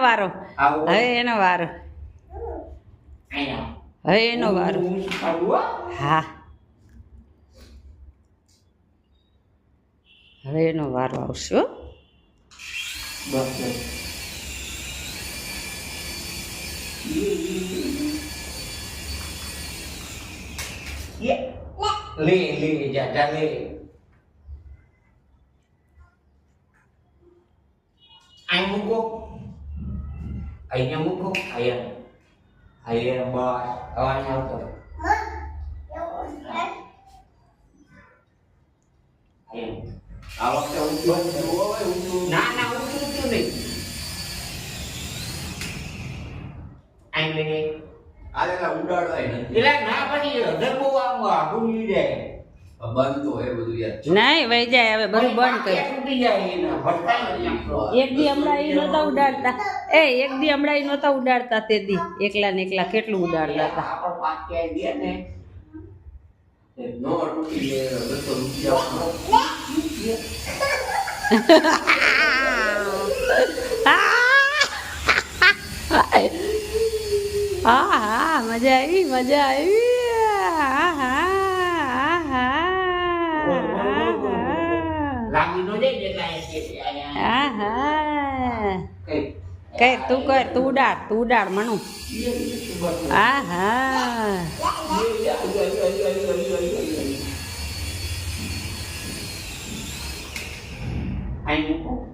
વારો હવે એનો વારો હવે એનો વારો હા હવે એનો વારો આવશે હો લે લે જા લે ai મૂકો અહીંયા મૂકો અહીંયા બસ અવાજ આવતો આ વખતે ઊંચું ના ના ઊંચું નહીં આઈ લે આલેલા ઉડાડવાય નથી એલા ના પછી ડબ્બો આવું જાય બંધ તો એ બધું યાર નહીં વહી જાય હવે બધું બંધ કરી તૂટી જાય એના ભટકાઈ એક દી હમણાં ઈ નહોતા ઉડાડતા એક દી હમણાં ઈ નહોતા ઉડાડતા તે દી એકલા ને એકલા કેટલું ઉડાડતા હતા આપણ પાક કે દે ને નો તૂટી જાય તો રૂપિયા હા હા મજા આવી લાગી નો જાય જેટલા આહા કર તું ઉડાડ મનુ આહા આઈ મૂકો